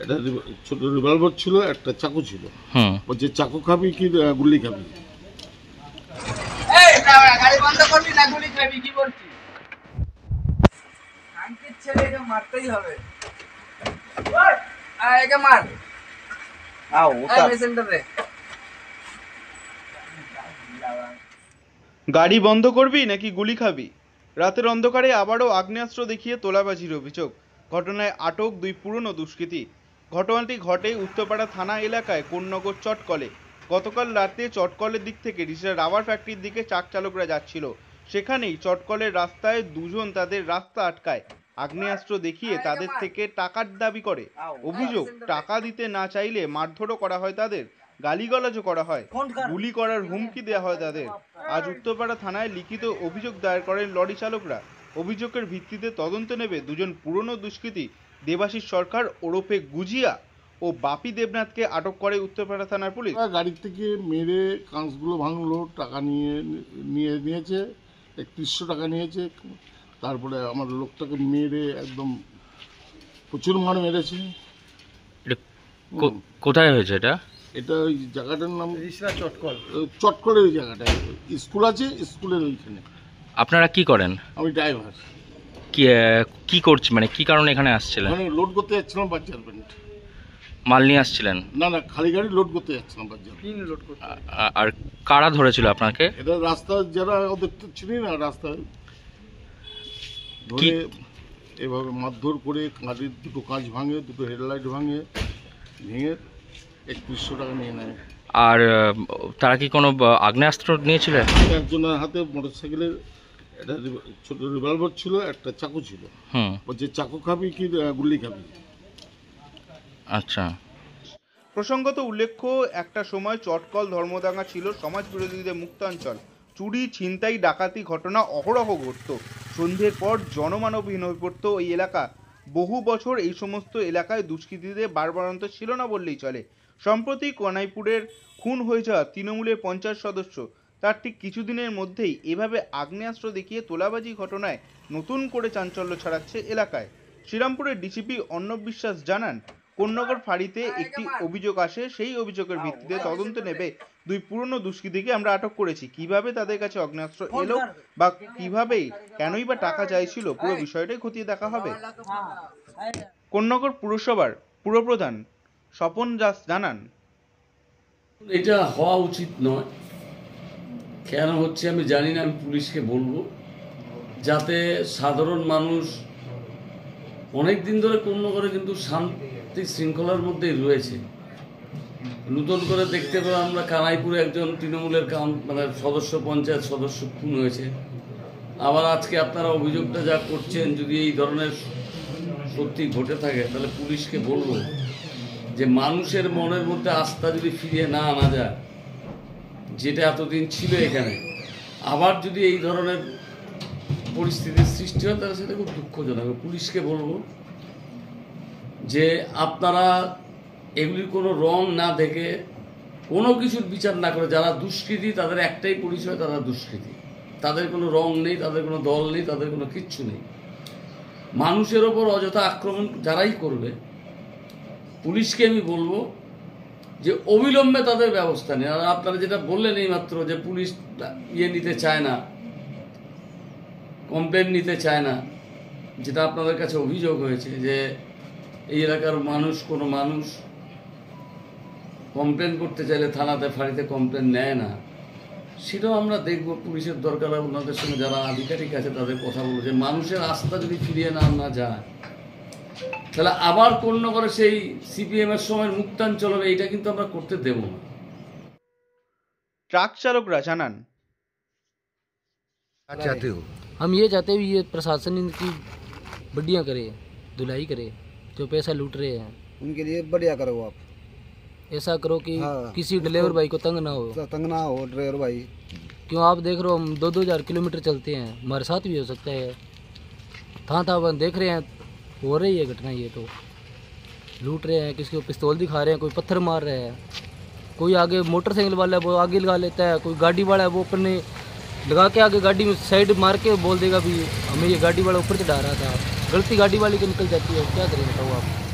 এটা ছোট রিভলভার ছিল, একটা চাকু ছিল। বলছে চাকু খাবি কি গুলি খাবি? গাড়ি বন্ধ করবি না গুলি খাবি? কি বলছিস? আঙ্কির ছেলেকে মারতেই হবে। একে মার। গাড়ি বন্ধ করবি নাকি গুলি খাবি? রাতের অন্ধকারে আবারও আগ্নেয়াস্ত্র দেখিয়ে তোলাবাজির অভিযোগ। ঘটনায় আটক দুই পুরনো দুষ্কৃতী। ঘটনাটি ঘটে উত্তরপাড়া থানা এলাকায় কোন্নগর চটকলে। গতকাল রাতে চটকলের দিক থেকে রিসা রাবার ফ্যাক্টরির দিকে ট্রাক চালকরা যাচ্ছিল। সেখানেই চটকলের রাস্তায় দুজন তাদের রাস্তা আটকায়। আগ্নেয়াস্ত্র দেখিয়ে তাদের থেকে টাকার দাবি করে। অভিযোগ, টাকা দিতে না চাইলে মারধরও করা হয় তাদের, গালিগালাজও করা হয়, গুলি করার হুমকি দেওয়া হয় তাদের। আজ উত্তরপাড়া থানায় লিখিত অভিযোগ দায়ের করেন লরি চালকরা। অভিযোগের ভিত্তিতে তদন্ত নেবে দুজন পুরনো দুষ্কৃতী দেবাশিস সরকার ওরফে গুজিয়া ও বাপি দেবনাথকে আটক করে উত্তরপাড়া থানার পুলিশ। গাড়ি থেকে মেরে কাঁচগুলো ভাঙলো, টাকা নিয়েছে 3100 টাকা নিয়েছে। তারপরে আমার লোকটাকে মেরে একদম প্রচুর মার মেরেছে। কোথায় হয়েছে এটা? এটা ওই জায়গাটার নাম চটকলের ওই জায়গাটায় স্কুল আছে, স্কুলের ওইখানে। আপনারা কি করেন? আমি ড্রাইভার। কি করছেন, মানে কি কারণে এখানে আসছিলেন? মানে লোড করতে যাচ্ছিলাম বাচ্চার প্যান্ট। মাল নিয়ে আসছিলেন? না, খালি গাড়ি লোড করতে যাচ্ছিলাম বাচ্চার। আর কারা ধরেছিল আপনাকে? এটা রাস্তা যারা দেখতে ছিলি না, রাস্তায় ধরে এভাবে মারধর করে গাড়ির দুটো কাঁচ ভাঙে, দুটো হেডলাইট ভেঙে 3100 টাকা নিয়ে নেয়। আর তারা কি কোনো আগ্নেয়াস্ত্র নিয়েছিলেন? একজনের হাতে মোটরসাইকেলের একটা ছোট রিভলভার ছিল, একটা চাকু ছিল। বলছে চাকু খাবি কি গুলি খাবি? আচ্ছা। প্রসঙ্গত উল্লেখ্য, একটা সময় চটকল ধর্মদাঙ্গা ছিল সমাজ বিরোধীদের মুক্তাঞ্চল। চুরি, ছিনতাই, ডাকাতি ঘটনা অহরহ ঘটত। সন্ধ্যের পর জনমানবহীন হয়ে পড়ত ওই এলাকা। বহু বছর এই সমস্ত এলাকায় দুষ্কৃতীদের বারবারন্ত ছিল না বললেই চলে। সম্প্রতি কনাইপুরের খুন হয়ে যাওয়া তৃণমূলের পঞ্চায়েত সদস্য, তার ঠিক কিছুদিনের মধ্যেই এভাবে আগ্নেয়াস্ত্র দেখিয়ে তোলাবাজি ঘটনায় নতুন করে চাঞ্চল্য ছড়াচ্ছে এলাকায়। শ্রীরামপুরের ডিসিপি অর্ণব বিশ্বাস জানান, কোন্নগর ফাঁড়িতে একটি অভিযোগ আসে, সেই অভিযোগের ভিত্তিতে তদন্ত নেবে দুই পুরনো দুষ্কৃতীকে আমরা আটক করেছি। কিভাবে তাদের কাছে অগ্নেয়াস্ত্র এলো বা কিভাবে কেনই বা টাকা চাইছিল, পুরো বিষয়টাই খতিয়ে দেখা হবে। কোন্নগর পুরসভার পুরপ্রধান স্বপন দাস জানান, এটা হওয়া উচিত নয়। কেন হচ্ছে আমি জানি না, আমি পুলিশকে বলবো যাতে সাধারণ মানুষ অনেক দিন ধরে কোন্নগরে কিন্তু শান্তি শৃঙ্খলার মধ্যেই রয়েছে। নতুন করে দেখতে পেলাম আমরা কানাইপুরে একজন তৃণমূলের মানে সদস্য, পঞ্চায়েত সদস্য খুন হয়েছে। আবার আজকে আপনারা অভিযোগটা যা করছেন, যদি এই ধরনের সত্যি ঘটে থাকে তাহলে পুলিশকে বলবো যে মানুষের মনের মধ্যে আস্থা যদি ফিরিয়ে না আনা যায়, যেটা এতদিন ছিল এখানে, আবার যদি এই ধরনের পরিস্থিতির সৃষ্টি হয় তাহলে সেটা খুব দুঃখজনক। পুলিশকে বলবো যে আপনারা এগুলির কোনো রং না দেখে, কোনো কিছুর বিচার না করে, যারা দুষ্কৃতী তাদের একটাই পরিচয়, তারা দুষ্কৃতী। তাদের কোনো রং নেই, তাদের কোনো দল নেই, তাদের কোনো কিচ্ছু নেই। মানুষের ওপর অযথা আক্রমণ যারাই করবে, পুলিশকে আমি বলবো যে অবিলম্বে তাদের ব্যবস্থা নেই। আর আপনারা যেটা বললেন এইমাত্র যে পুলিশ নিতে চায় না, কমপ্লেন নিতে চায় না, যেটা আপনাদের কাছে অভিযোগ হয়েছে যে এই এলাকার কোনো মানুষ কমপ্লেন করতে চাইলে থানাতে ফাঁড়িতে কমপ্লেন নেয় না, সেটাও আমরা দেখব। পুলিশের দরকার, ওনাদের সঙ্গে যারা আধিকারিক আছে তাদের কথা বলবো যে মানুষের আস্থা যদি ফিরিয়ে না যায় তাহলে আবার কোন্নগরে সেই সিপিএম এর সময় মুক্তাঞ্চল হবে, এইটা কিন্তু আমরা করতে দেব না। ট্রাক চালকরা জানান, हम ये चाहते हैं ये प्रशासन इनकी बढ़िया करे, धुलाई करे, जो पैसा लूट रहे हैं उनके लिए बढ़िया करो। आप ऐसा करो कि किसी ड्राइवर भाई को तंग ना हो ड्राइवर भाई। क्यों आप देख रहे हो, हम 2-2 हज़ार किलोमीटर चलते हैं, हमारे साथ भी हो सकता है। था देख रहे हैं, हो रही है घटना। ये तो लूट रहे हैं, किसी को पिस्तौल दिखा रहे हैं, कोई पत्थर मार रहे हैं, कोई आगे मोटरसाइकिल वाला है वो आगे लगा लेता है, कोई गाड़ी वाला है वो अपने लगा के आगे गाड़ी में साइड मार के बोल देगा भी हमें ये गाड़ी वाला ऊपर चढ़ा रहा था। गलती गाड़ी वाली की निकल जाती है, क्या करें बताओ आप।